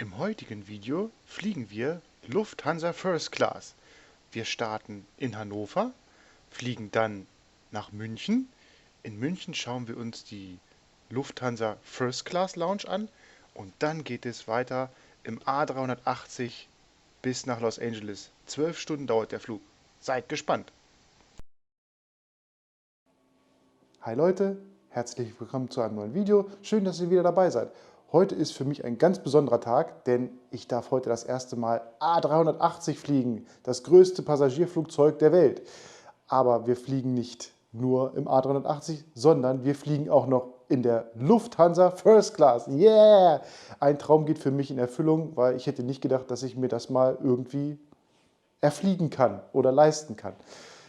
Im heutigen Video fliegen wir Lufthansa First Class. Wir starten in Hannover, fliegen dann nach München. In München schauen wir uns die Lufthansa First Class Lounge an und dann geht es weiter im A380 bis nach Los Angeles. 12 Stunden dauert der Flug. Seid gespannt! Hi Leute, herzlich willkommen zu einem neuen Video. Schön, dass ihr wieder dabei seid. Heute ist für mich ein ganz besonderer Tag, denn ich darf heute das erste Mal A380 fliegen, das größte Passagierflugzeug der Welt. Aber wir fliegen nicht nur im A380, sondern wir fliegen auch noch in der Lufthansa First Class. Yeah! Ein Traum geht für mich in Erfüllung, weil ich hätte nicht gedacht, dass ich mir das mal irgendwie erfliegen kann oder leisten kann.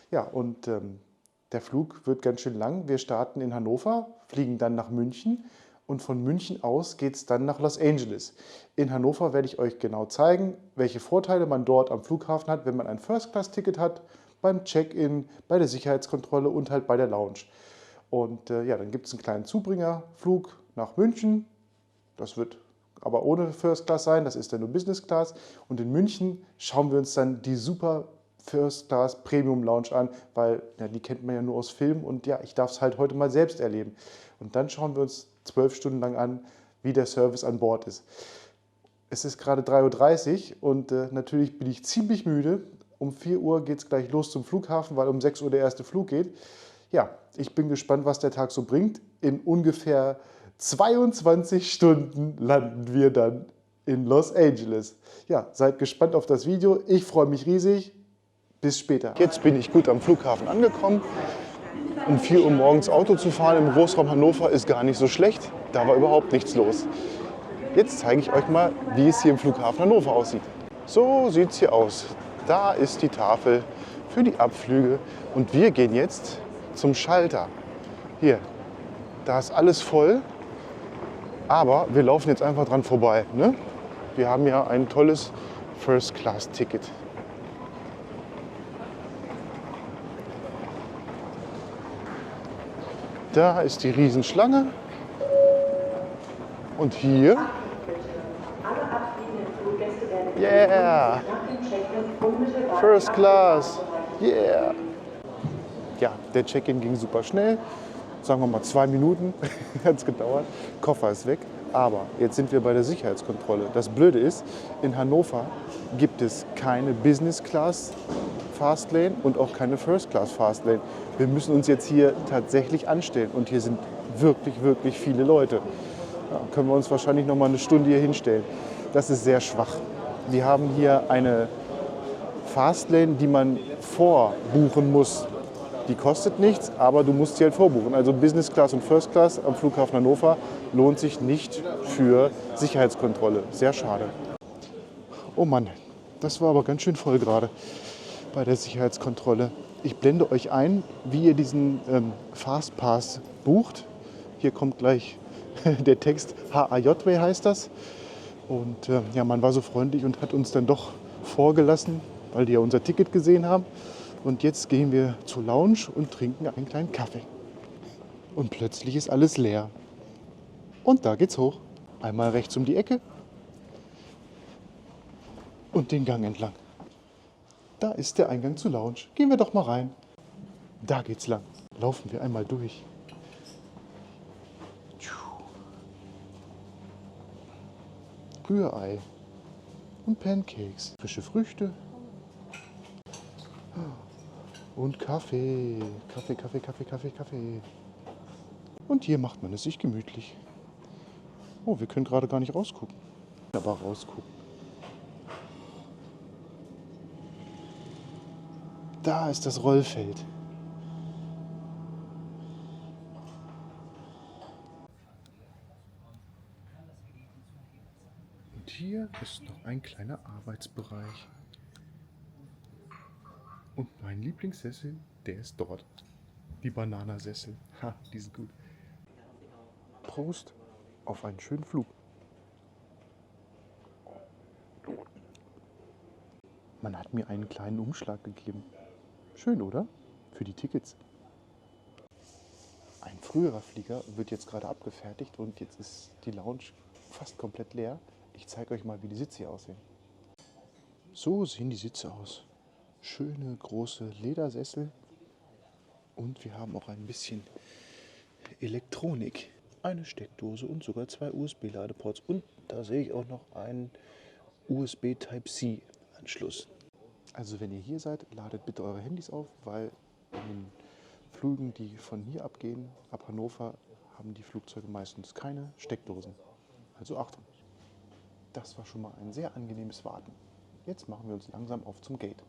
Ja, und der Flug wird ganz schön lang. Wir starten in Hannover, fliegen dann nach München und von München aus geht es dann nach Los Angeles. In Hannover werde ich euch genau zeigen, welche Vorteile man dort am Flughafen hat, wenn man ein First-Class-Ticket hat, beim Check-in, bei der Sicherheitskontrolle und halt bei der Lounge. Und ja, dann gibt es einen kleinen Zubringerflug nach München. Das wird aber ohne First Class sein, das ist dann nur Business Class. Und in München schauen wir uns dann die super First Class Premium Lounge an, weil ja, die kennt man ja nur aus Filmen und ja, ich darf es halt heute mal selbst erleben. Und dann schauen wir uns 12 Stunden lang an, wie der Service an Bord ist. Es ist gerade 3:30 Uhr und natürlich bin ich ziemlich müde. Um 4 Uhr geht es gleich los zum Flughafen, weil um 6 Uhr der erste Flug geht. Ja, ich bin gespannt, was der Tag so bringt. In ungefähr 22 Stunden landen wir dann in Los Angeles. Ja, seid gespannt auf das Video. Ich freue mich riesig. Bis später. Jetzt bin ich gut am Flughafen angekommen. Um 4 Uhr morgens Auto zu fahren im Großraum Hannover ist gar nicht so schlecht. Da war überhaupt nichts los. Jetzt zeige ich euch mal, wie es hier im Flughafen Hannover aussieht. So sieht es hier aus. Da ist die Tafel für die Abflüge und wir gehen jetzt zum Schalter. Hier, da ist alles voll, aber wir laufen jetzt einfach dran vorbei. Ne? Wir haben ja ein tolles First-Class-Ticket. Da ist die Riesenschlange und hier, yeah, First Class, yeah. Ja, der Check-in ging super schnell, sagen wir mal 2 Minuten hat es gedauert, Koffer ist weg. Aber jetzt sind wir bei der Sicherheitskontrolle. Das Blöde ist, in Hannover gibt es keine Business Class Fastlane und auch keine First Class Fastlane. Wir müssen uns jetzt hier tatsächlich anstellen und hier sind wirklich, wirklich viele Leute. Ja, können wir uns wahrscheinlich noch mal eine Stunde hier hinstellen. Das ist sehr schwach. Wir haben hier eine Fastlane, die man vorbuchen muss. Die kostet nichts, aber du musst sie halt vorbuchen. Also Business Class und First Class am Flughafen Hannover lohnt sich nicht für Sicherheitskontrolle. Sehr schade. Oh Mann, das war aber ganz schön voll gerade bei der Sicherheitskontrolle. Ich blende euch ein, wie ihr diesen Fastpass bucht. Hier kommt gleich der Text, HAJW heißt das. Und ja, man war so freundlich und hat uns dann doch vorgelassen, weil die ja unser Ticket gesehen haben. Und jetzt gehen wir zur Lounge und trinken einen kleinen Kaffee. Und plötzlich ist alles leer. Und da geht's hoch. Einmal rechts um die Ecke und den Gang entlang. Da ist der Eingang zur Lounge. Gehen wir doch mal rein. Da geht's lang. Laufen wir einmal durch. Rührei und Pancakes, frische Früchte und Kaffee. Kaffee, Kaffee, Kaffee, Kaffee, Kaffee. Und hier macht man es sich gemütlich. Oh, wir können gerade gar nicht rausgucken. Aber rausgucken. Da ist das Rollfeld. Und hier ist noch ein kleiner Arbeitsbereich. Und mein Lieblingssessel, der ist dort. Die Bananasessel. Ha, die sind gut. Prost auf einen schönen Flug. Man hat mir einen kleinen Umschlag gegeben. Schön, oder? Für die Tickets. Ein früherer Flieger wird jetzt gerade abgefertigt und jetzt ist die Lounge fast komplett leer. Ich zeige euch mal, wie die Sitze hier aussehen. So sehen die Sitze aus. Schöne große Ledersessel. Und wir haben auch ein bisschen Elektronik. Eine Steckdose und sogar 2 USB-Ladeports. Und da sehe ich auch noch einen USB Type-C-Anschluss. Also wenn ihr hier seid, ladet bitte eure Handys auf, weil in den Flügen, die von hier abgehen, ab Hannover, haben die Flugzeuge meistens keine Steckdosen. Also Achtung. Das war schon mal ein sehr angenehmes Warten. Jetzt machen wir uns langsam auf zum Gate.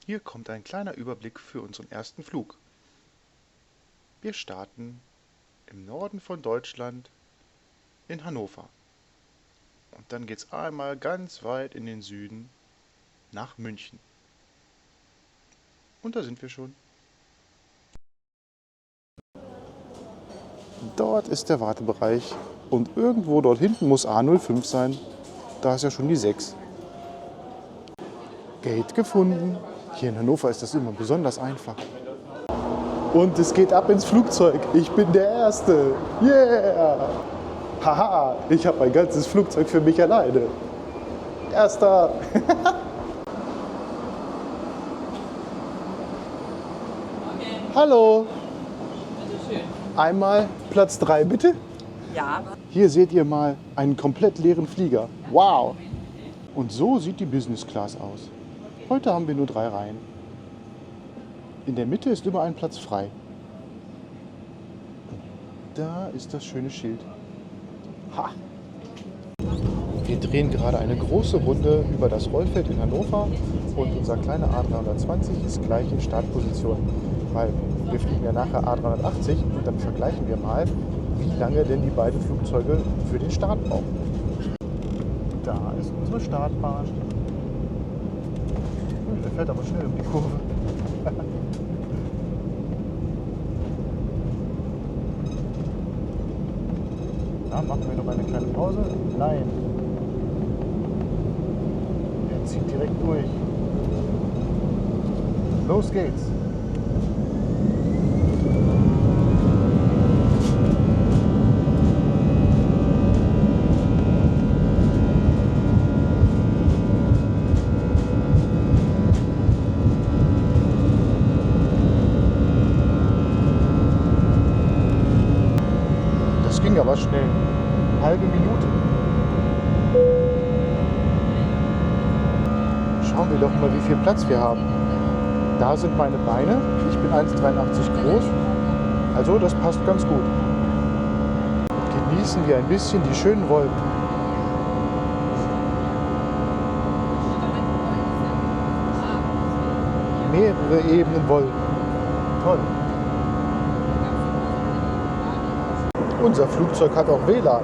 Hier kommt ein kleiner Überblick für unseren ersten Flug. Wir starten im Norden von Deutschland in Hannover. Und dann geht es einmal ganz weit in den Süden nach München. Und da sind wir schon. Dort ist der Wartebereich und irgendwo dort hinten muss A05 sein. Da ist ja schon die 6. Gate gefunden. Hier in Hannover ist das immer besonders einfach. Und es geht ab ins Flugzeug. Ich bin der Erste. Yeah! Haha, ich habe ein ganzes Flugzeug für mich alleine. Erster! Hallo! Einmal Platz 3, bitte. Ja. Hier seht ihr mal einen komplett leeren Flieger. Wow! Und so sieht die Business Class aus. Heute haben wir nur 3 Reihen. In der Mitte ist immer ein Platz frei. Da ist das schöne Schild. Ha! Wir drehen gerade eine große Runde über das Rollfeld in Hannover und unser kleiner A320 ist gleich in Startposition. Weil wir fliegen ja nachher A380 und dann vergleichen wir mal, wie lange denn die beiden Flugzeuge für den Start brauchen. Da ist unsere Startbahn. Der fährt aber schnell um die Kurve. Na, machen wir noch eine kleine Pause? Nein. Er zieht direkt durch. Los geht's. Ging aber schnell. Halbe Minute. Schauen wir doch mal, wie viel Platz wir haben. Da sind meine Beine. Ich bin 1,83 groß. Also das passt ganz gut. Genießen wir ein bisschen die schönen Wolken. Mehrere Ebenen Wolken. Toll. Unser Flugzeug hat auch WLAN.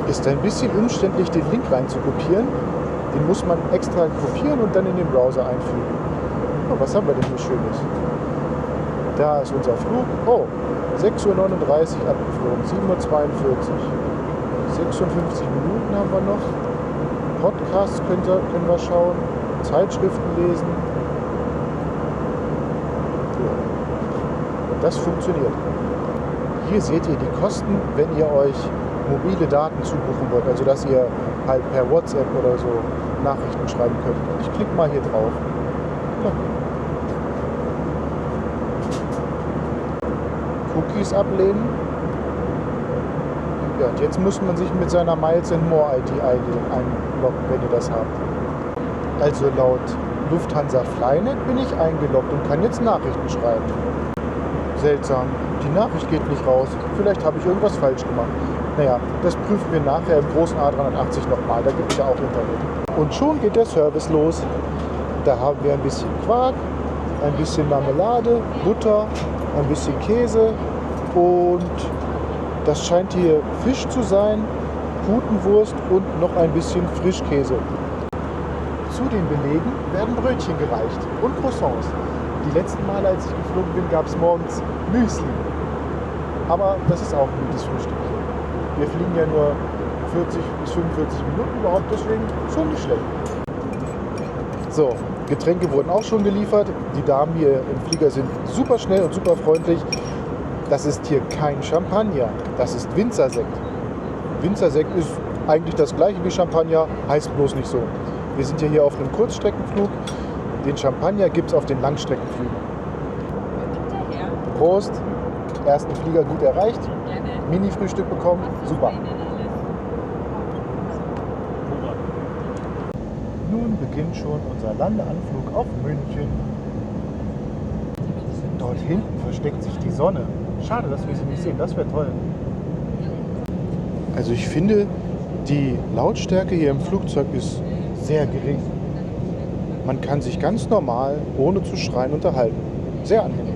Ist ein bisschen umständlich, den Link rein zu kopieren. Den muss man extra kopieren und dann in den Browser einfügen. Oh, was haben wir denn hier Schönes? Da ist unser Flug. Oh, 6:39 Uhr abgeflogen, 7:42 Uhr. 56 Minuten haben wir noch. Podcasts können wir schauen, Zeitschriften lesen. Das funktioniert. Hier seht ihr die Kosten, wenn ihr euch mobile Daten zubuchen wollt. Also dass ihr halt per WhatsApp oder so Nachrichten schreiben könnt. Ich klicke mal hier drauf. Cookies ablehnen. Ja, und jetzt muss man sich mit seiner Miles & More ID einloggen, wenn ihr das habt. Also laut Lufthansa Flynet bin ich eingeloggt und kann jetzt Nachrichten schreiben. Seltsam. Die Nachricht geht nicht raus. Vielleicht habe ich irgendwas falsch gemacht. Naja, das prüfen wir nachher im großen A380 nochmal. Da gibt es ja auch Internet. Und schon geht der Service los. Da haben wir ein bisschen Quark, ein bisschen Marmelade, Butter, ein bisschen Käse und das scheint hier Fisch zu sein, Putenwurst und noch ein bisschen Frischkäse. Zu den Belegen werden Brötchen gereicht und Croissants. Die letzten Male, als ich geflogen bin, gab es morgens Müsli. Aber das ist auch ein gutes Frühstück. Wir fliegen ja nur 40 bis 45 Minuten überhaupt, deswegen schon nicht schlecht. So, Getränke wurden auch schon geliefert. Die Damen hier im Flieger sind super schnell und super freundlich. Das ist hier kein Champagner, das ist Winzersekt. Winzersekt ist eigentlich das gleiche wie Champagner, heißt bloß nicht so. Wir sind ja hier auf einem Kurzstreckenflug. Den Champagner gibt es auf den Langstreckenflügen. Prost! Ersten Flieger gut erreicht. Mini-Frühstück bekommen. Super. Nun beginnt schon unser Landeanflug auf München. Dort hinten versteckt sich die Sonne. Schade, dass wir sie nicht sehen. Das wäre toll. Also ich finde, die Lautstärke hier im Flugzeug ist sehr gering. Man kann sich ganz normal, ohne zu schreien, unterhalten. Sehr angenehm.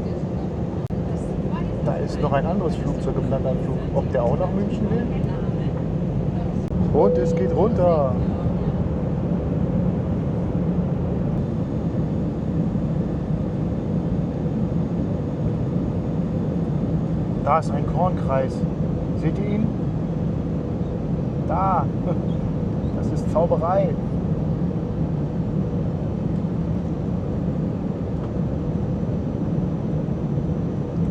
Da ist noch ein anderes Flugzeug im Landeanflug. Ob der auch nach München will? Und es geht runter. Da ist ein Kornkreis. Seht ihr ihn? Da. Das ist Zauberei.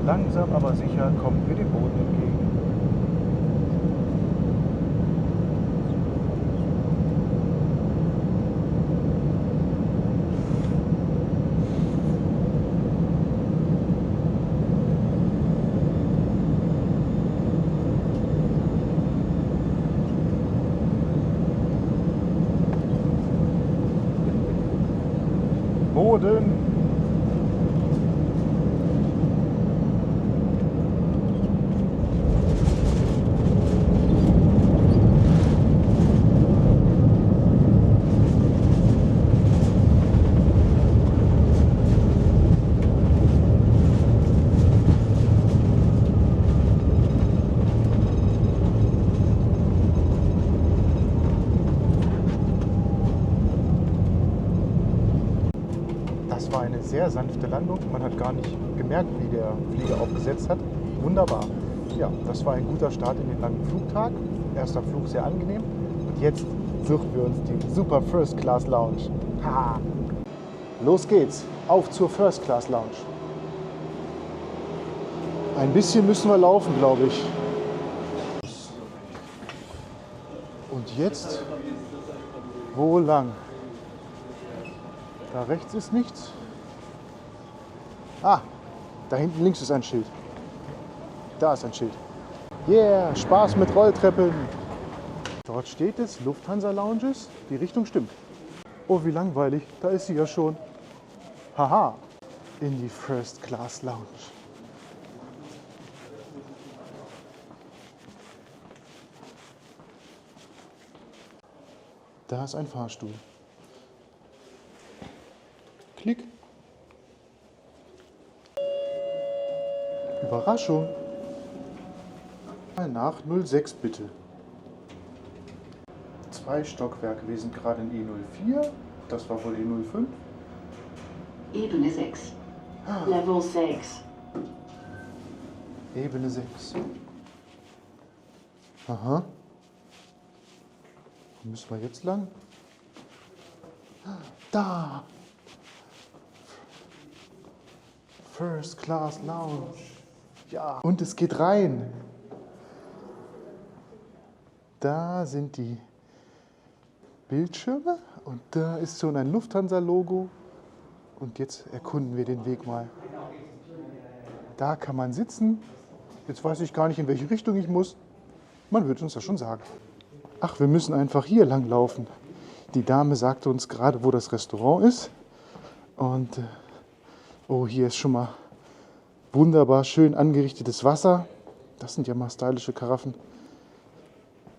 Langsam aber sicher kommen wir dem Boden entgegen. Boden! Das war eine sehr sanfte Landung. Man hat gar nicht gemerkt, wie der Flieger aufgesetzt hat. Wunderbar. Ja, das war ein guter Start in den langen Flugtag. Erster Flug sehr angenehm. Und jetzt suchen wir uns die Super First Class Lounge. Haha. Los geht's. Auf zur First Class Lounge. Ein bisschen müssen wir laufen, glaube ich. Und jetzt? Wo lang? Da rechts ist nichts. Ah, da hinten links ist ein Schild. Da ist ein Schild. Yeah, Spaß mit Rolltreppen. Dort steht es, Lufthansa Lounges. Die Richtung stimmt. Oh, wie langweilig. Da ist sie ja schon. Haha, in die First Class Lounge. Da ist ein Fahrstuhl. Klick. Überraschung. Nach 06 bitte. 2 Stockwerke. Wir sind gerade in E04. Das war wohl E05. Ebene 6. Level 6. Ebene 6. Aha. Wo müssen wir jetzt lang? Da! First Class Lounge. Ja. Und es geht rein. Da sind die Bildschirme und da ist schon ein Lufthansa-Logo. Und jetzt erkunden wir den Weg mal. Da kann man sitzen. Jetzt weiß ich gar nicht, in welche Richtung ich muss. Man wird uns das schon sagen. Ach, wir müssen einfach hier lang laufen. Die Dame sagte uns gerade, wo das Restaurant ist. Und oh, hier ist schon mal wunderbar schön angerichtetes Wasser. Das sind ja mal stylische Karaffen.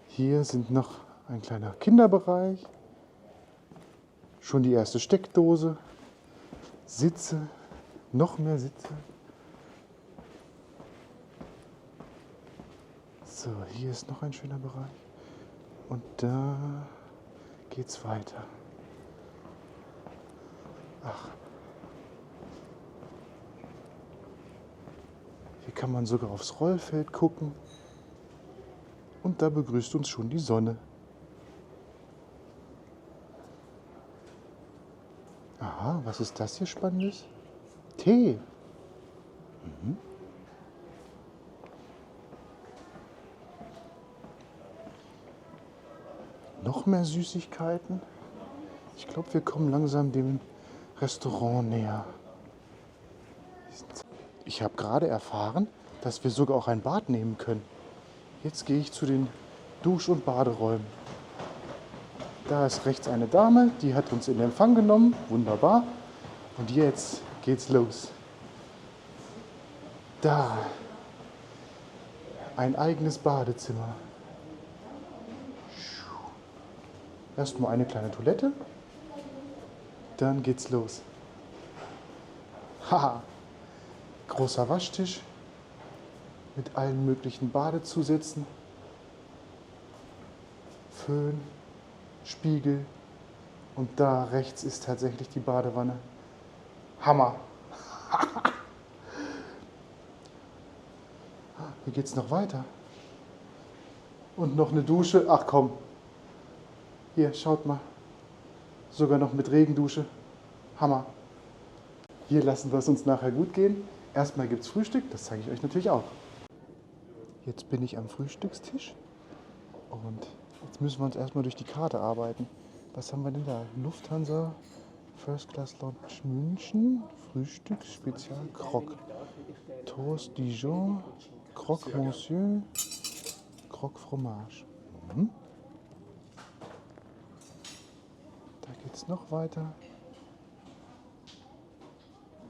Hier sind noch ein kleiner Kinderbereich. Schon die erste Steckdose. Sitze, noch mehr Sitze. So, hier ist noch ein schöner Bereich. Und da geht's weiter. Ach. Hier kann man sogar aufs Rollfeld gucken. Und da begrüßt uns schon die Sonne. Aha, was ist das hier Spannendes? Tee. Noch mehr Süßigkeiten. Ich glaube, wir kommen langsam dem Restaurant näher. Ich habe gerade erfahren, dass wir sogar auch ein Bad nehmen können. Jetzt gehe ich zu den Dusch- und Baderäumen. Da ist rechts eine Dame, die hat uns in Empfang genommen. Wunderbar. Und jetzt geht's los. Da. Ein eigenes Badezimmer. Erstmal eine kleine Toilette. Dann geht's los. Haha. Großer Waschtisch mit allen möglichen Badezusätzen. Föhn, Spiegel und da rechts ist tatsächlich die Badewanne. Hammer! Hier geht's noch weiter. Und noch eine Dusche. Ach komm. Hier, schaut mal. Sogar noch mit Regendusche. Hammer. Hier lassen wir es uns nachher gut gehen. Erstmal gibt es Frühstück, das zeige ich euch natürlich auch. Jetzt bin ich am Frühstückstisch und jetzt müssen wir uns erstmal durch die Karte arbeiten. Was haben wir denn da? Lufthansa, First Class Lounge München, Frühstück, Spezial, Croque. Toast Dijon, Croque Monsieur, Croque Fromage. Da geht es noch weiter.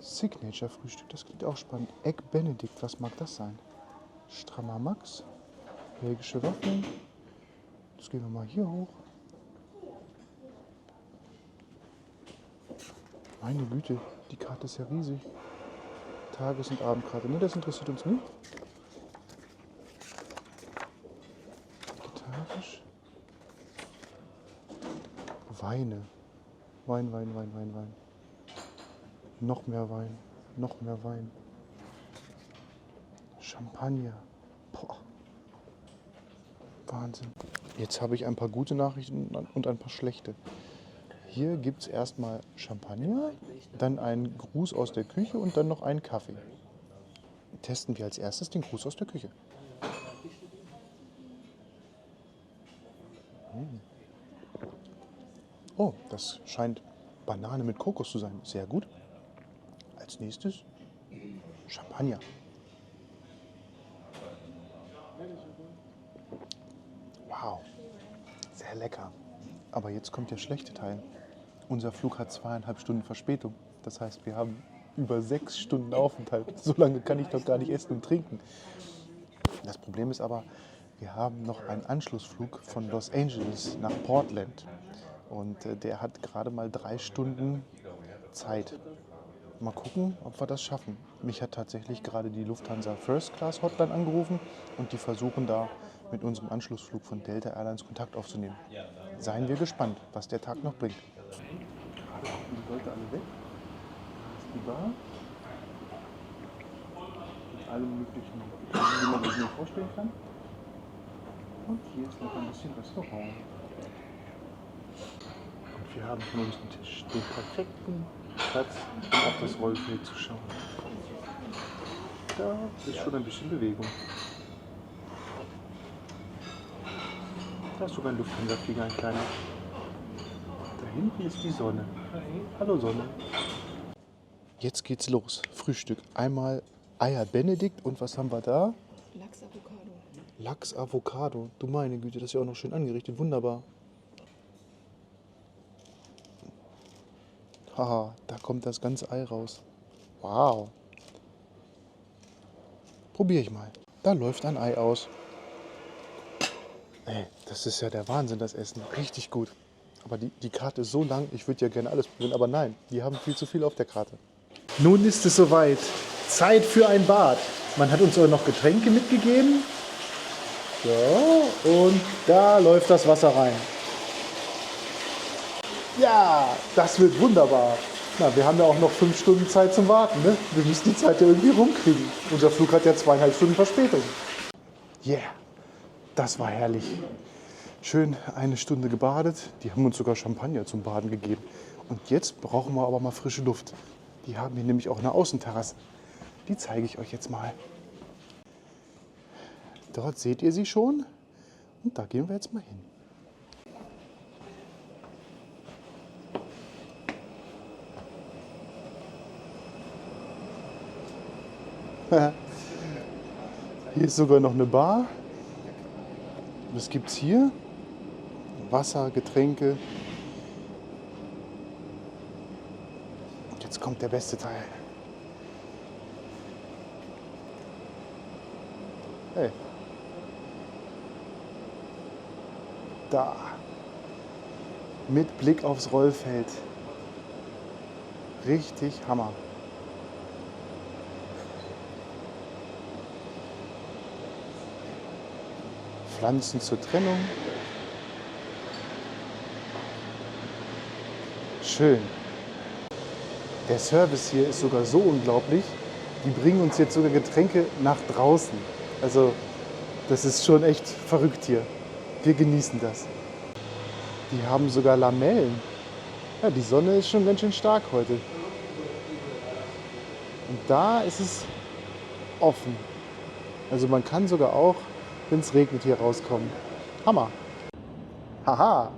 Signature-Frühstück, das klingt auch spannend. Egg Benedict, was mag das sein? Strammer Max, belgische Waffeln. Jetzt gehen wir mal hier hoch. Meine Güte, die Karte ist ja riesig. Tages- und Abendkarte, ne, das interessiert uns nicht. Vegetarisch. Weine. Wein. Noch mehr Wein, noch mehr Wein. Champagner. Boah. Wahnsinn. Jetzt habe ich ein paar gute Nachrichten und ein paar schlechte. Hier gibt es erstmal Champagner, dann einen Gruß aus der Küche und dann noch einen Kaffee. Testen wir als erstes den Gruß aus der Küche. Oh, das scheint Banane mit Kokos zu sein. Sehr gut. Als nächstes Champagner. Wow, sehr lecker. Aber jetzt kommt der schlechte Teil. Unser Flug hat 2,5 Stunden Verspätung. Das heißt, wir haben über 6 Stunden Aufenthalt. So lange kann ich doch gar nicht essen und trinken. Das Problem ist aber, wir haben noch einen Anschlussflug von Los Angeles nach Portland. Und der hat gerade mal 3 Stunden Zeit. Mal gucken, ob wir das schaffen. Mich hat tatsächlich gerade die Lufthansa First Class Hotline angerufen und die versuchen da mit unserem Anschlussflug von Delta Airlines Kontakt aufzunehmen. Seien wir gespannt, was der Tag noch bringt. Gerade gucken die Leute alle weg. Da ist die Bar. Mit allem möglichen, wie man sich nur vorstellen kann. Und hier ist noch ein bisschen Restaurant. Und wir haben von unserem Tisch den perfekten Platz, um auf das Rollfeld zu schauen. Da ist schon ein bisschen Bewegung. Da ist sogar ein Lufthansa-Flieger, ein kleiner. Da hinten ist die Sonne. Hallo Sonne. Jetzt geht's los. Frühstück. Einmal Eier Benedikt und was haben wir da? Lachs Avocado. Lachs Avocado. Du meine Güte, das ist ja auch noch schön angerichtet. Wunderbar. Haha, da kommt das ganze Ei raus. Wow. Probiere ich mal. Da läuft ein Ei aus. Ey, das ist ja der Wahnsinn, das Essen. Richtig gut. Aber die Karte ist so lang, ich würde ja gerne alles probieren. Aber nein, die haben viel zu viel auf der Karte. Nun ist es soweit. Zeit für ein Bad. Man hat uns auch noch Getränke mitgegeben. So, und da läuft das Wasser rein. Ja, das wird wunderbar. Na, wir haben ja auch noch 5 Stunden Zeit zum Warten. Ne? Wir müssen die Zeit ja irgendwie rumkriegen. Unser Flug hat ja 2,5 Stunden Verspätung. Yeah, das war herrlich. Schön 1 Stunde gebadet. Die haben uns sogar Champagner zum Baden gegeben. Und jetzt brauchen wir aber mal frische Luft. Die haben hier nämlich auch eine Außenterrasse. Die zeige ich euch jetzt mal. Dort seht ihr sie schon. Und da gehen wir jetzt mal hin. Hier ist sogar noch eine Bar. Was gibt's hier? Wasser, Getränke. Und jetzt kommt der beste Teil. Hey. Da. Mit Blick aufs Rollfeld. Richtig Hammer. Pflanzen zur Trennung. Schön. Der Service hier ist sogar so unglaublich. Die bringen uns jetzt sogar Getränke nach draußen. Also das ist schon echt verrückt hier. Wir genießen das. Die haben sogar Lamellen. Ja, die Sonne ist schon ganz schön stark heute. Und da ist es offen. Also man kann sogar auch, wenn es regnet, hier rauskommen. Hammer. Haha,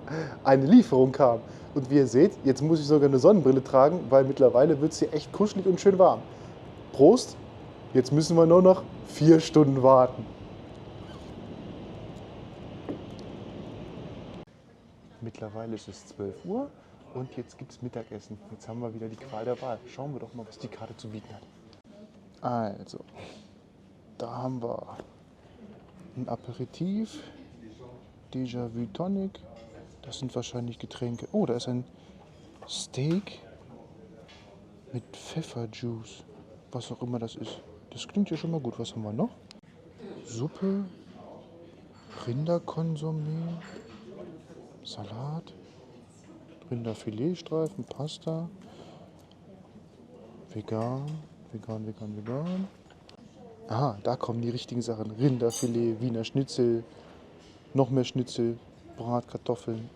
eine Lieferung kam. Und wie ihr seht, jetzt muss ich sogar eine Sonnenbrille tragen, weil mittlerweile wird es hier echt kuschelig und schön warm. Prost! Jetzt müssen wir nur noch 4 Stunden warten. Mittlerweile ist es 12 Uhr und jetzt gibt es Mittagessen. Jetzt haben wir wieder die Qual der Wahl. Schauen wir doch mal, was die Karte zu bieten hat. Also, da haben wir ein Aperitif, Déjà-vu Tonic. Das sind wahrscheinlich Getränke. Oh, da ist ein Steak mit Pfefferjuice. Was auch immer das ist. Das klingt ja schon mal gut. Was haben wir noch? Suppe, Rinderkonsumé, Salat, Rinderfiletstreifen, Pasta, vegan. Aha, da kommen die richtigen Sachen. Rinderfilet, Wiener Schnitzel, noch mehr Schnitzel, Bratkartoffeln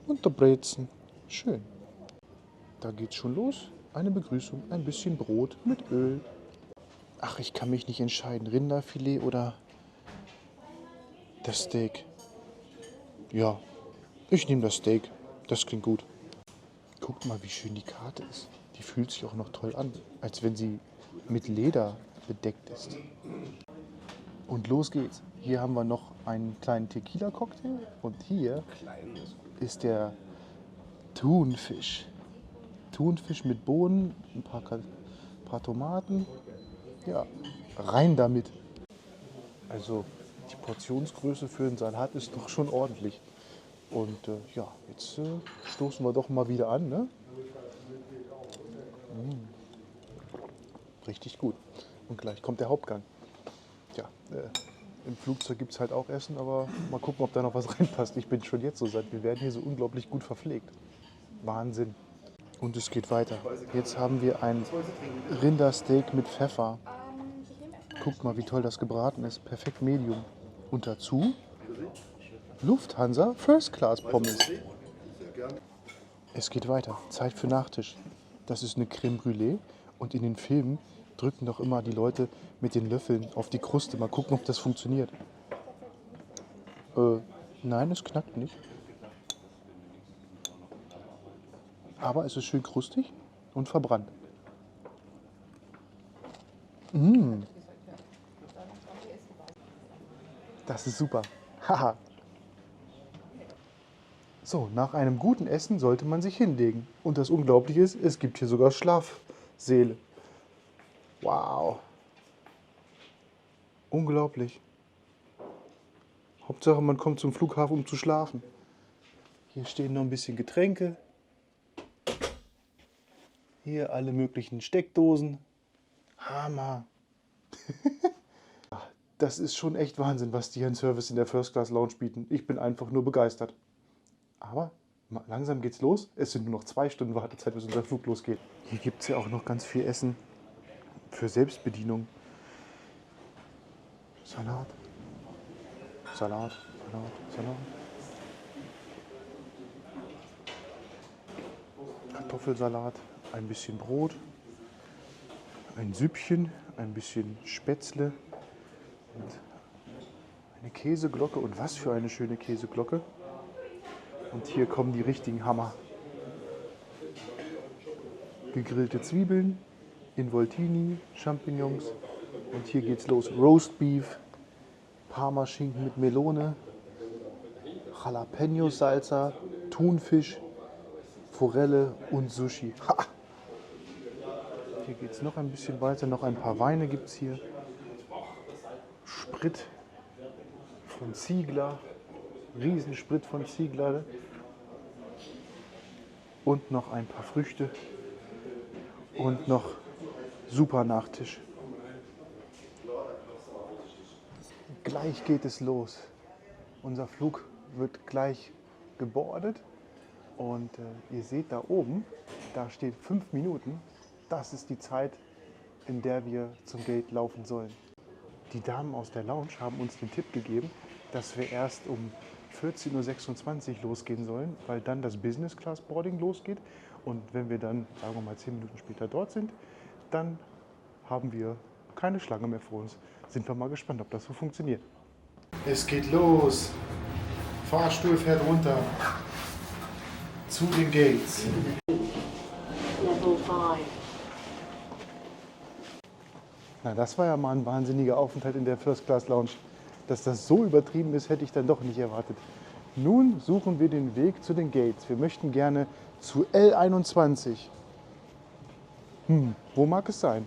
und der Brezen. Schön. Da geht's schon los. Eine Begrüßung, ein bisschen Brot mit Öl. Ach, ich kann mich nicht entscheiden. Rinderfilet oder das Steak. Ja, ich nehme das Steak. Das klingt gut. Guckt mal, wie schön die Karte ist. Die fühlt sich auch noch toll an, als wenn sie mit Leder bedeckt ist. Und los geht's. Hier haben wir noch einen kleinen Tequila-Cocktail und hier ist der Thunfisch. Thunfisch mit Bohnen, ein paar Tomaten. Ja, rein damit. Also die Portionsgröße für den Salat ist doch schon ordentlich. Und ja, jetzt stoßen wir doch mal wieder an, ne? Richtig gut. Und gleich kommt der Hauptgang. Ja, im Flugzeug gibt es halt auch Essen, aber mal gucken, ob da noch was reinpasst. Ich bin schon jetzt so satt. Wir werden hier so unglaublich gut verpflegt. Wahnsinn. Und es geht weiter. Jetzt haben wir ein Rindersteak mit Pfeffer. Guckt mal, wie toll das gebraten ist. Perfekt Medium. Und dazu Lufthansa First Class Pommes. Es geht weiter. Zeit für Nachtisch. Das ist eine Creme Brûlée. Und in den Filmen drücken doch immer die Leute mit den Löffeln auf die Kruste. Mal gucken, ob das funktioniert. Nein, es knackt nicht. Aber es ist schön krustig und verbrannt. Das ist super. Haha. So, nach einem guten Essen sollte man sich hinlegen. Und das Unglaubliche ist, es gibt hier sogar Schlafsäle. Wow. Unglaublich. Hauptsache, man kommt zum Flughafen, um zu schlafen. Hier stehen noch ein bisschen Getränke. Hier alle möglichen Steckdosen. Hammer. Das ist schon echt Wahnsinn, was die an Service in der First Class Lounge bieten. Ich bin einfach nur begeistert. Aber langsam geht's los. Es sind nur noch 2 Stunden Wartezeit, bis unser Flug losgeht. Hier gibt es ja auch noch ganz viel Essen für Selbstbedienung. Salat. Kartoffelsalat, ein bisschen Brot, ein Süppchen, ein bisschen Spätzle und eine Käseglocke. Und was für eine schöne Käseglocke. Und hier kommen die richtigen Hammer. Gegrillte Zwiebeln, Involtini, Champignons, Und hier geht's los. Roast Beef, Parmaschinken mit Melone, Jalapeno Salsa, Thunfisch, Forelle und Sushi. Ha! Hier geht es noch ein bisschen weiter. Noch ein paar Weine gibt es hier. Sprit von Ziegler. Riesensprit von Ziegler. Und noch ein paar Früchte. Und noch super Nachtisch. Gleich geht es los. Unser Flug wird gleich gebordet. Und ihr seht da oben, da steht 5 Minuten. Das ist die Zeit, in der wir zum Gate laufen sollen. Die Damen aus der Lounge haben uns den Tipp gegeben, dass wir erst um 14:26 Uhr losgehen sollen, weil dann das Business Class Boarding losgeht. Und wenn wir dann, sagen wir mal, 10 Minuten später dort sind, dann haben wir keine Schlange mehr vor uns. Sind wir mal gespannt, ob das so funktioniert. Es geht los. Fahrstuhl fährt runter. Zu den Gates. Level 5. Na, das war ja mal ein wahnsinniger Aufenthalt in der First Class Lounge. Dass das so übertrieben ist, hätte ich dann doch nicht erwartet. Nun suchen wir den Weg zu den Gates. Wir möchten gerne zu L21. Wo mag es sein?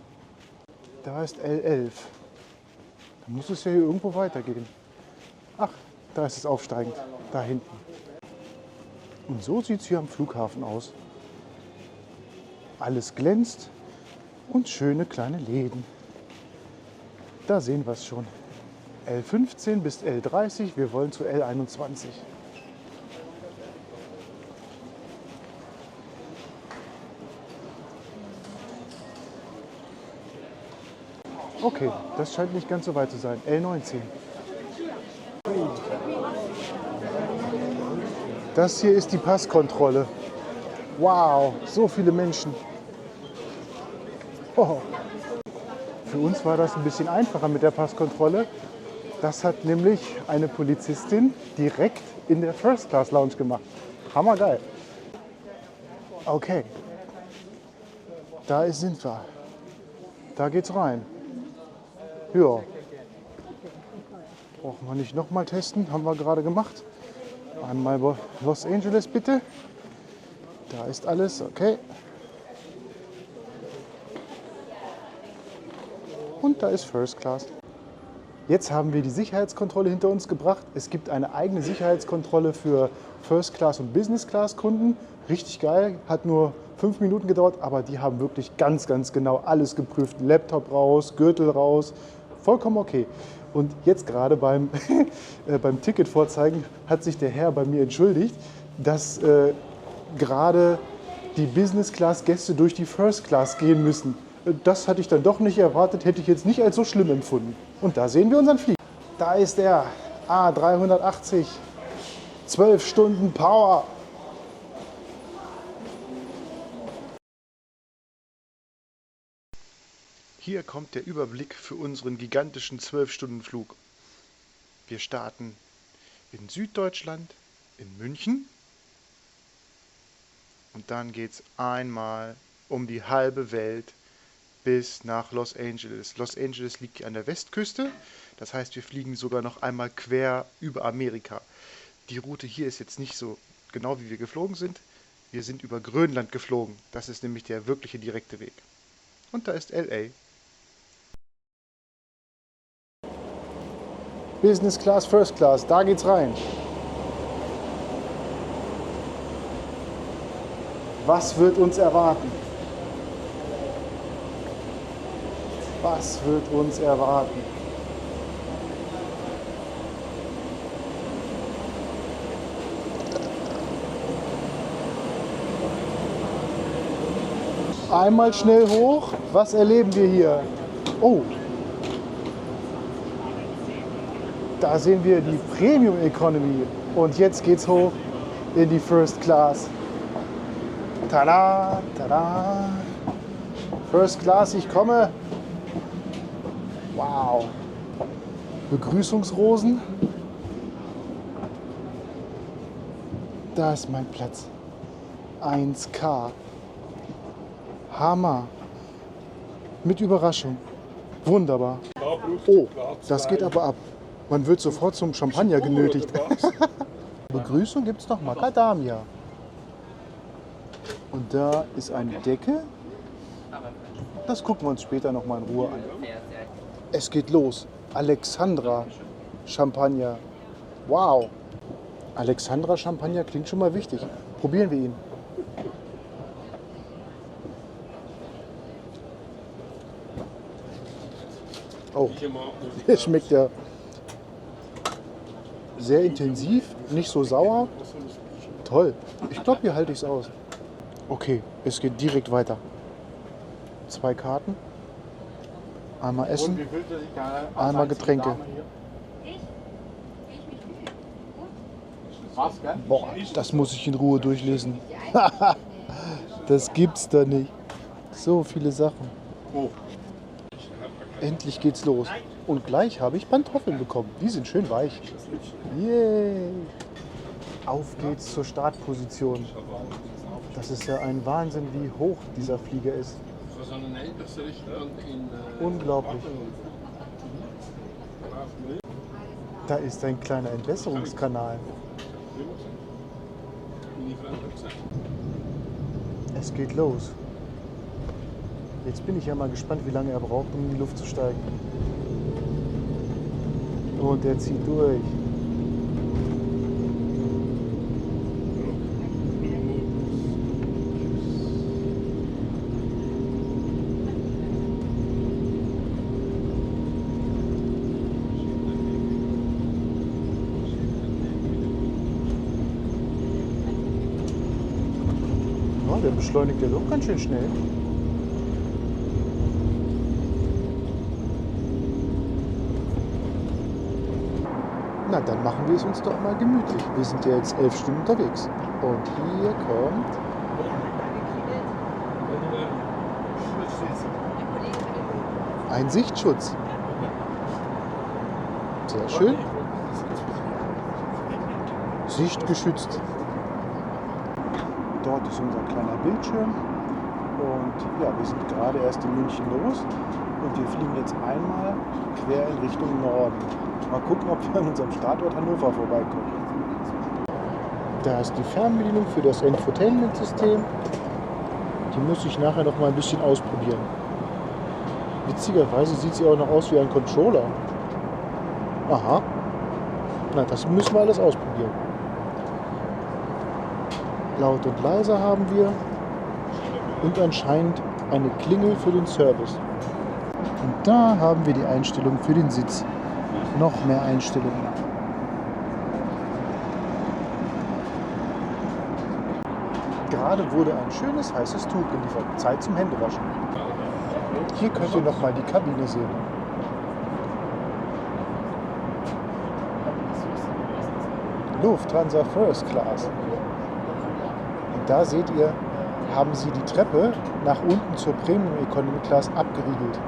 Da ist L11. Da muss es ja hier irgendwo weitergehen. Ach, da ist es aufsteigend. Da hinten. Und so sieht es hier am Flughafen aus. Alles glänzt und schöne kleine Läden. Da sehen wir es schon. L15 bis L30, wir wollen zu L21. Okay, das scheint nicht ganz so weit zu sein. L19. Das hier ist die Passkontrolle. Wow, so viele Menschen. Oh. Für uns war das ein bisschen einfacher mit der Passkontrolle. Das hat nämlich eine Polizistin direkt in der First Class Lounge gemacht. Hammergeil. Okay, da sind wir. Da geht's rein. Ja. Brauchen wir nicht nochmal testen, haben wir gerade gemacht. Einmal Los Angeles bitte. Da ist alles, okay. Und da ist First Class. Jetzt haben wir die Sicherheitskontrolle hinter uns gebracht. Es gibt eine eigene Sicherheitskontrolle für First Class und Business Class Kunden. Richtig geil, hat nur 5 Minuten gedauert, aber die haben wirklich ganz genau alles geprüft. Laptop raus, Gürtel raus, vollkommen okay. Und jetzt gerade beim Ticket vorzeigen hat sich der Herr bei mir entschuldigt, dass gerade die Business Class Gäste durch die First Class gehen müssen. Das hatte ich dann doch nicht erwartet, hätte ich jetzt nicht als so schlimm empfunden. Und da sehen wir unseren Flieger. Da ist er, A380, 12 Stunden Power. Hier kommt der Überblick für unseren gigantischen 12-Stunden-Flug. Wir starten in Süddeutschland, in München. Und dann geht es einmal um die halbe Welt bis nach Los Angeles. Los Angeles liegt hier an der Westküste, das heißt, wir fliegen sogar noch einmal quer über Amerika. Die Route hier ist jetzt nicht so genau, wie wir geflogen sind. Wir sind über Grönland geflogen. Das ist nämlich der wirkliche direkte Weg. Und da ist LA. Business Class, First Class, da geht's rein. Was wird uns erwarten? Was wird uns erwarten? Einmal schnell hoch. Was erleben wir hier? Oh, da sehen wir die Premium Economy. Und jetzt geht's hoch in die First Class. Tada, tada. First Class, ich komme. Wow. Begrüßungsrosen. Da ist mein Platz. 1K. Hammer. Mit Überraschung. Wunderbar. Oh, das geht aber ab. Man wird sofort zum Champagner genötigt. Begrüßung gibt es noch Macadamia. Und da ist eine Decke. Das gucken wir uns später noch mal in Ruhe an. Es geht los. Alexandra Champagner. Wow. Alexandra Champagner klingt schon mal wichtig. Probieren wir ihn. Oh, der schmeckt ja sehr intensiv, nicht so sauer. Toll. Ich glaube, hier halte ich es aus. Okay, es geht direkt weiter. 2 Karten. Einmal Essen, einmal Getränke. Boah, das muss ich in Ruhe durchlesen. Das gibt's da nicht. So viele Sachen. Endlich geht's los. Und gleich habe ich Pantoffeln bekommen. Die sind schön weich. Yay! Auf geht's zur Startposition. Das ist ja ein Wahnsinn, wie hoch dieser Flieger ist. Unglaublich. Da ist ein kleiner Entwässerungskanal. Es geht los. Jetzt bin ich ja mal gespannt, wie lange er braucht, um in die Luft zu steigen. Und er zieht durch. Ja, der beschleunigt ja doch ganz schön schnell. Na, dann machen wir es uns doch mal gemütlich. Wir sind ja jetzt 11 Stunden unterwegs. Und hier kommt ein Sichtschutz. Sehr schön. Sichtgeschützt. Dort ist unser kleiner Bildschirm. Und ja, wir sind gerade erst in München los. Und wir fliegen jetzt einmal quer in Richtung Norden. Mal gucken, ob wir an unserem Startort Hannover vorbeikommen. Da ist die Fernbedienung für das Infotainment-System. Die muss ich nachher noch mal ein bisschen ausprobieren. Witzigerweise sieht sie auch noch aus wie ein Controller. Aha. Na, das müssen wir alles ausprobieren. Laut und leise haben wir. Und anscheinend eine Klingel für den Service. Und da haben wir die Einstellung für den Sitz. Noch mehr Einstellungen. Gerade wurde ein schönes heißes Tuch geliefert. Zeit zum Händewaschen. Hier könnt ihr noch mal die Kabine sehen. Lufthansa First Class. Und da seht ihr, haben sie die Treppe nach unten zur Premium Economy Class abgeriegelt.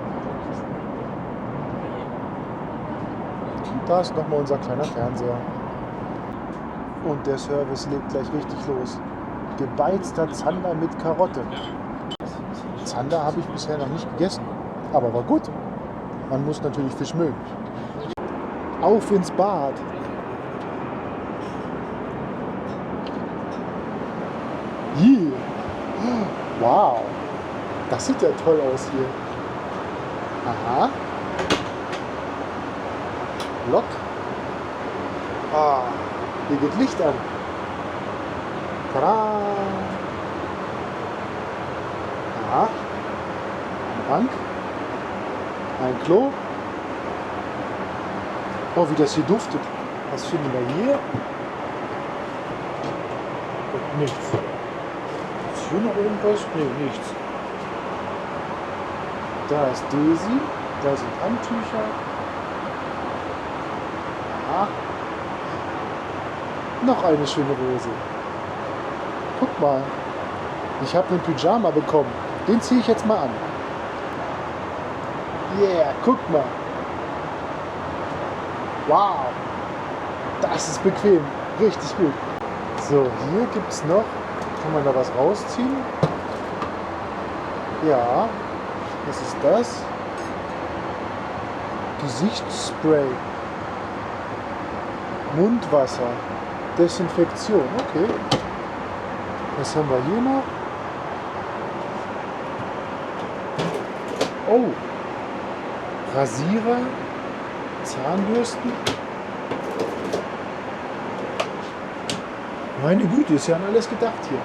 Da ist nochmal unser kleiner Fernseher. Und der Service legt gleich richtig los. Gebeizter Zander mit Karotte. Zander habe ich bisher noch nicht gegessen. Aber war gut. Man muss natürlich Fisch mögen. Auf ins Bad. Yeah. Wow. Das sieht ja toll aus hier. Aha. Lok. Ah, hier geht Licht an. Tada! Aha. Eine Bank. Ein Klo. Oh, wie das hier duftet. Was finden wir hier? Und nichts. Ist hier noch irgendwas? Nee, nichts. Da ist Daisy. Da sind Handtücher. Noch eine schöne Rose. Guck mal, ich habe einen Pyjama bekommen. Den ziehe ich jetzt mal an. Yeah, guck mal. Wow, das ist bequem. Richtig gut. So, hier gibt es noch, kann man da was rausziehen? Ja, was ist das? Gesichtsspray. Mundwasser. Desinfektion. Okay. Was haben wir hier noch? Oh. Rasierer. Zahnbürsten. Meine Güte, ist ja an alles gedacht hier.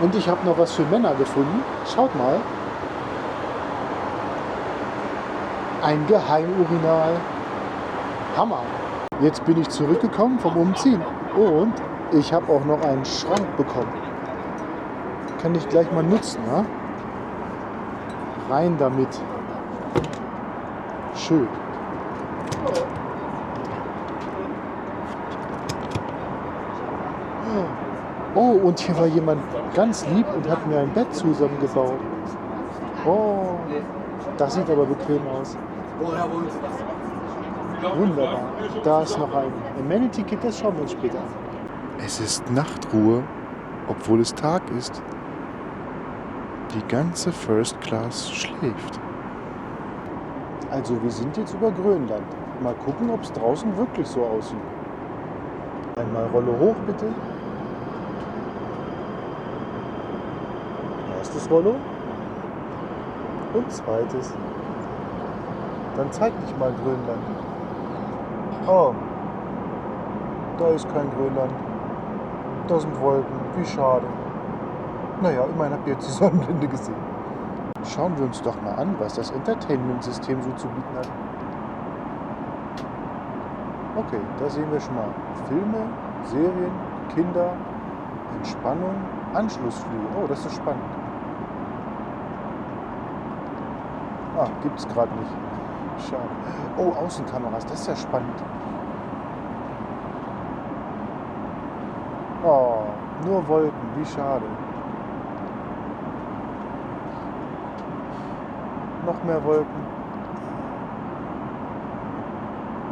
Und ich habe noch was für Männer gefunden. Schaut mal. Ein Geheimurinal. Hammer. Jetzt bin ich zurückgekommen vom Umziehen. Und ich habe auch noch einen Schrank bekommen. Kann ich gleich mal nutzen, ne? Rein damit. Schön. Oh, und hier war jemand ganz lieb und hat mir ein Bett zusammengebaut. Oh, das sieht aber bequem aus. Wunderbar. Da ist noch ein Amenity-Kit, das schauen wir uns später an. Es ist Nachtruhe, obwohl es Tag ist. Die ganze First Class schläft. Also wir sind jetzt über Grönland. Mal gucken, ob es draußen wirklich so aussieht. Einmal Rolle hoch, bitte. Erstes Rollo. Und zweites. Dann zeig dich mal Grönland. Oh, da ist kein Grönland. Da sind Wolken. Wie schade. Naja, immerhin habt ihr jetzt die Sonnenblende gesehen. Schauen wir uns doch mal an, was das Entertainment-System so zu bieten hat. Okay, da sehen wir schon mal Filme, Serien, Kinder, Entspannung, Anschlussflüge. Oh, das ist spannend. Ah, gibt's gerade nicht. Schade. Oh, Außenkameras, das ist ja spannend. Oh, nur Wolken, wie schade. Noch mehr Wolken.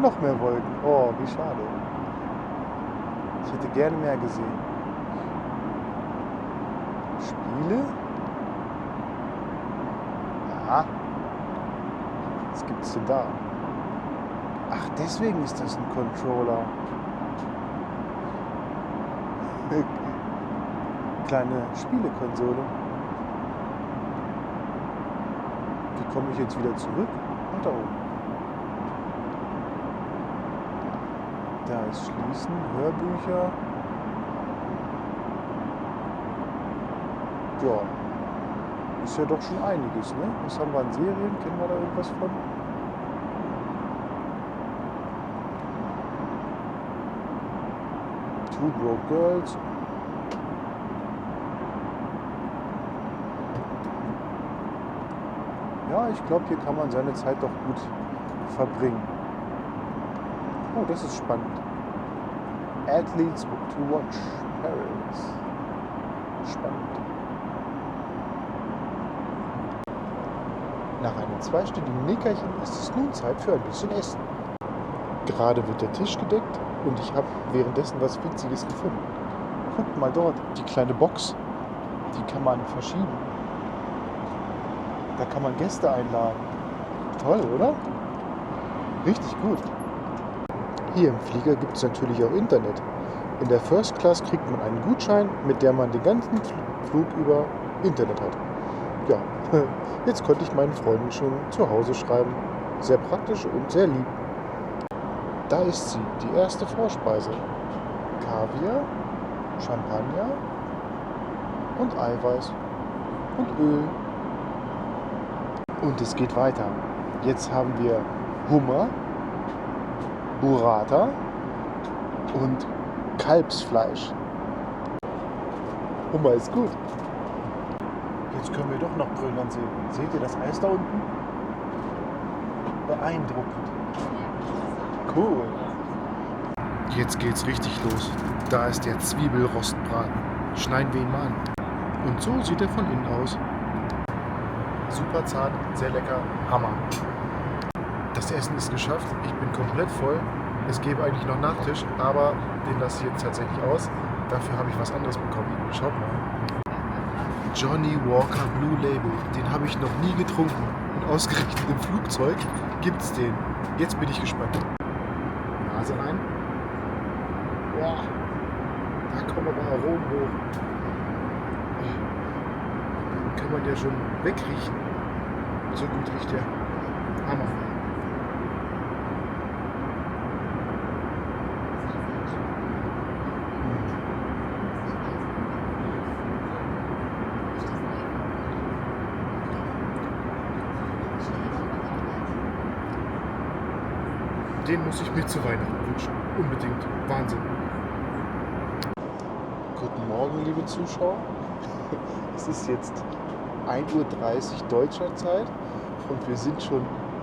Noch mehr Wolken. Oh, wie schade. Ich hätte gerne mehr gesehen. Spiele? Aha. Was gibt's denn da? Ach, deswegen ist das ein Controller. Kleine Spielekonsole. Wie komme ich jetzt wieder zurück? Und da oben. Da ist Schließen, Hörbücher. Ja. Ist ja doch schon einiges, ne? Was haben wir an Serien? Kennen wir da irgendwas von? Two Broke Girls. Ja, ich glaube, hier kann man seine Zeit doch gut verbringen. Oh, das ist spannend. Athletes to watch Paris. Spannend. Nach einem zweistündigen Nickerchen ist es nun Zeit für ein bisschen Essen. Gerade wird der Tisch gedeckt und ich habe währenddessen was Witziges gefunden. Guckt mal dort, die kleine Box. Die kann man verschieben. Da kann man Gäste einladen. Toll, oder? Richtig gut. Hier im Flieger gibt es natürlich auch Internet. In der First Class kriegt man einen Gutschein, mit dem man den ganzen Flug über Internet hat. Ja, jetzt konnte ich meinen Freunden schon zu Hause schreiben. Sehr praktisch und sehr lieb. Da ist sie, die erste Vorspeise. Kaviar, Champagner und Eiweiß und Öl. Und es geht weiter. Jetzt haben wir Hummer, Burrata und Kalbsfleisch. Hummer ist gut. Jetzt können wir doch noch Grönland sehen. Seht ihr das Eis da unten? Beeindruckend. Cool. Jetzt geht's richtig los. Da ist der Zwiebelrostbraten. Schneiden wir ihn mal an. Und so sieht er von innen aus. Super zart, sehr lecker, Hammer. Das Essen ist geschafft. Ich bin komplett voll. Es gäbe eigentlich noch Nachtisch, aber den lasse ich jetzt tatsächlich aus. Dafür habe ich was anderes bekommen. Schaut mal. Johnny Walker Blue Label. Den habe ich noch nie getrunken. Und ausgerechnet im Flugzeug gibt's den. Jetzt bin ich gespannt. Nase rein. Boah, da kommen aber Aromen hoch. Den kann man ja schon wegriechen. So gut riecht der. Hammer. Den muss ich mir zu Weihnachten wünschen. Unbedingt. Wahnsinn. Guten Morgen, liebe Zuschauer. Es ist jetzt 1:30 Uhr deutscher Zeit und wir sind schon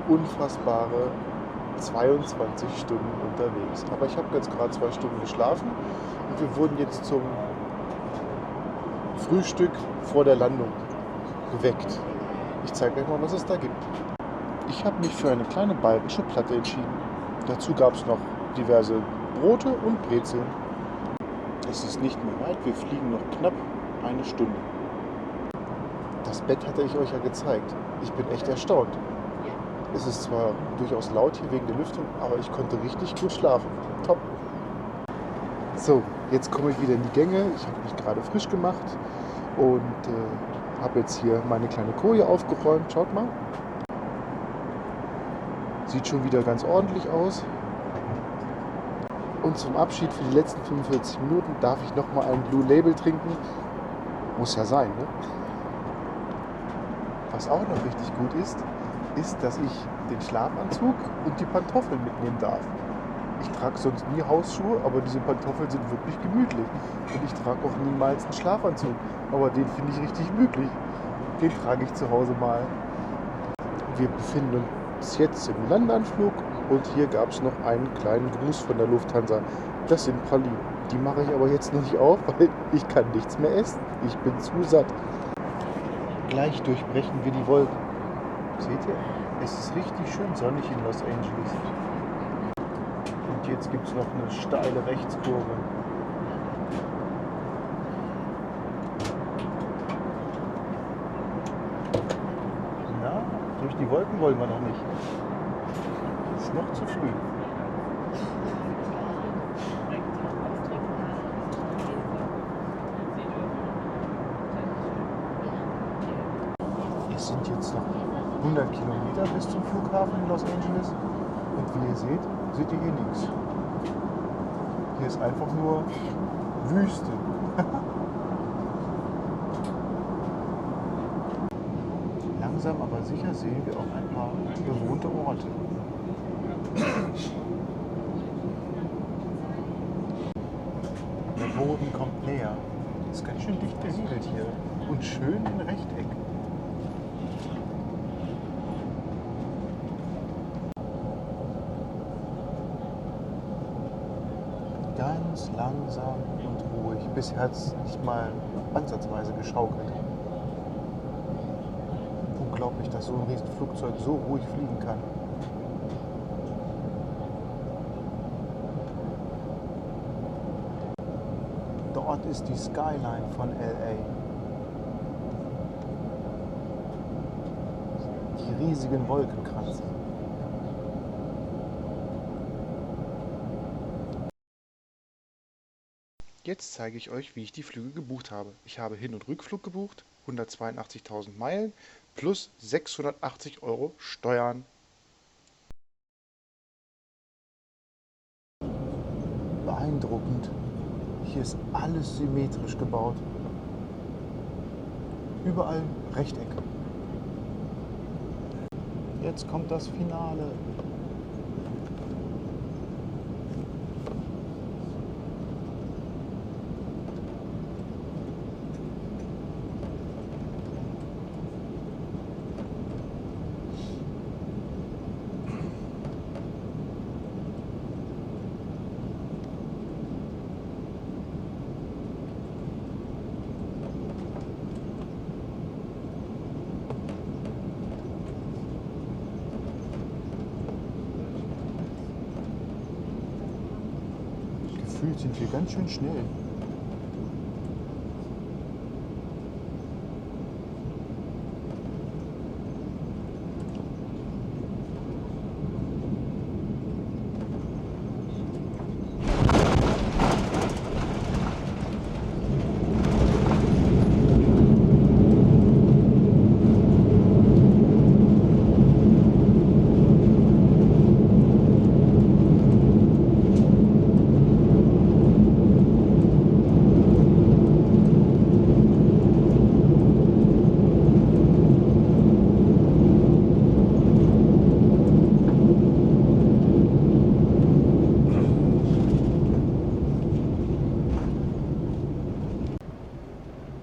unfassbare 22 Stunden unterwegs. Aber ich habe jetzt gerade 2 Stunden geschlafen und wir wurden jetzt zum Frühstück vor der Landung geweckt. Ich zeige euch mal, was es da gibt. Ich habe mich für eine kleine bayerische Platte entschieden. Dazu gab es noch diverse Brote und Brezeln. Es ist nicht mehr weit, wir fliegen noch knapp 1 Stunde. Das Bett hatte ich euch ja gezeigt. Ich bin echt erstaunt. Es ist zwar durchaus laut hier wegen der Lüftung, aber ich konnte richtig gut schlafen. Top. So, jetzt komme ich wieder in die Gänge. Ich habe mich gerade frisch gemacht und habe jetzt hier meine kleine Koje aufgeräumt. Schaut mal. Sieht schon wieder ganz ordentlich aus. Und zum Abschied für die letzten 45 Minuten darf ich nochmal ein Blue Label trinken. Muss ja sein, ne? Was auch noch richtig gut ist, dass ich den Schlafanzug und die Pantoffeln mitnehmen darf. Ich trage sonst nie Hausschuhe, aber diese Pantoffeln sind wirklich gemütlich. Und ich trage auch niemals einen Schlafanzug, aber den finde ich richtig gemütlich. Den trage ich zu Hause mal. Wir befinden uns jetzt im Landeanflug und hier gab es noch einen kleinen Gruß von der Lufthansa. Das sind Pralinen. Die mache ich aber jetzt noch nicht auf, weil ich kann nichts mehr essen. Ich bin zu satt. Gleich durchbrechen wir die Wolken. Seht ihr? Es ist richtig schön sonnig in Los Angeles. Und jetzt gibt es noch eine steile Rechtskurve. Na, durch die Wolken wollen wir noch nicht. Ist noch zu früh. Es sind jetzt noch 100 Kilometer bis zum Flughafen in Los Angeles. Und wie ihr seht ihr hier nichts. Hier ist einfach nur Wüste. Langsam aber sicher sehen wir auch ein paar bewohnte Orte. Der Boden kommt näher. Ist ganz schön dicht besiedelt hier. Und schön in Rechteck. Ganz langsam und ruhig. Bisher hat es nicht mal ansatzweise geschaukelt. Unglaublich, dass so ein Riesenflugzeug so ruhig fliegen kann. Dort ist die Skyline von LA. Die riesigen Wolkenkranze. Jetzt zeige ich euch, wie ich die Flüge gebucht habe. Ich habe Hin- und Rückflug gebucht, 182.000 Meilen plus 680 € Steuern. Beeindruckend. Hier ist alles symmetrisch gebaut. Überall Rechteck. Jetzt kommt das Finale. Gefühlt sind wir ganz schön schnell.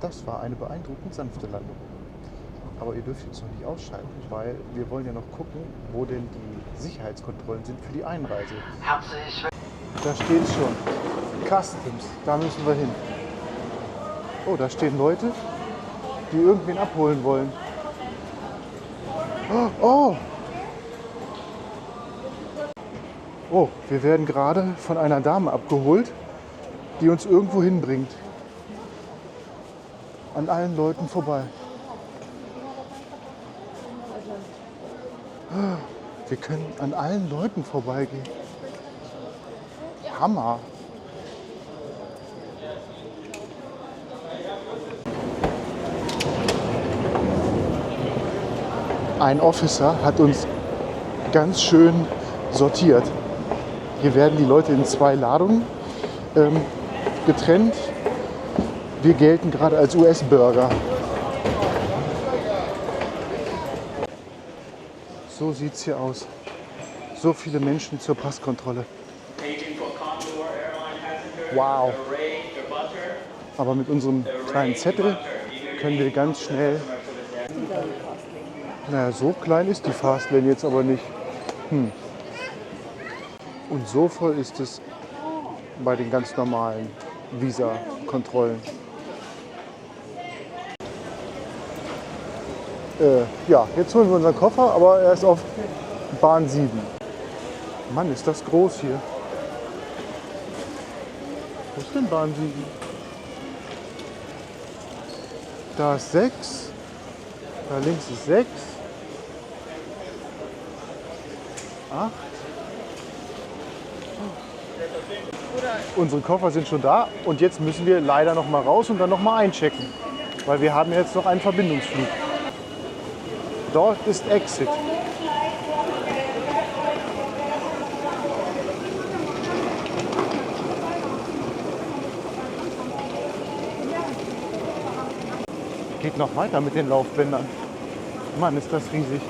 Das war eine beeindruckend sanfte Landung. Aber ihr dürft jetzt noch nicht ausschalten, weil wir wollen ja noch gucken, wo denn die Sicherheitskontrollen sind für die Einreise. Da steht es schon. Customs, da müssen wir hin. Oh, da stehen Leute, die irgendwen abholen wollen. Oh! Oh, wir werden gerade von einer Dame abgeholt, die uns irgendwo hinbringt. An allen Leuten vorbei. Wir können an allen Leuten vorbeigehen. Hammer. Ein Officer hat uns ganz schön sortiert. Hier werden die Leute in 2 Ladungen getrennt. Wir gelten gerade als US-Bürger. So sieht es hier aus. So viele Menschen zur Passkontrolle. Wow. Aber mit unserem kleinen Zettel können wir ganz schnell... Naja, so klein ist die Fastlane jetzt aber nicht. Und so voll ist es bei den ganz normalen Visa-Kontrollen. Ja, jetzt holen wir unseren Koffer, aber er ist auf Bahn 7. Mann, ist das groß hier. Wo ist denn Bahn 7? Da ist 6. Da links ist 6. 8. Unsere Koffer sind schon da und jetzt müssen wir leider noch mal raus und dann noch mal einchecken, weil wir haben jetzt noch einen Verbindungsflug. Dort ist Exit. Geht noch weiter mit den Laufbändern. Mann, ist das riesig.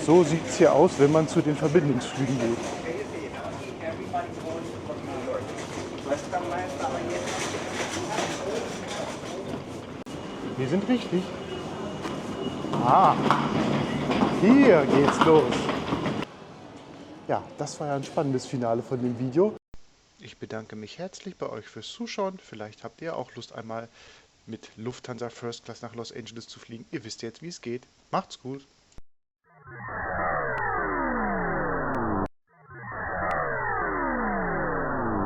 So sieht es hier aus, wenn man zu den Verbindungsflügen geht. Wir sind richtig. Ah, hier geht's los. Ja, das war ja ein spannendes Finale von dem Video. Ich bedanke mich herzlich bei euch fürs Zuschauen. Vielleicht habt ihr auch Lust, einmal mit Lufthansa First Class nach Los Angeles zu fliegen. Ihr wisst jetzt, wie es geht. Macht's gut.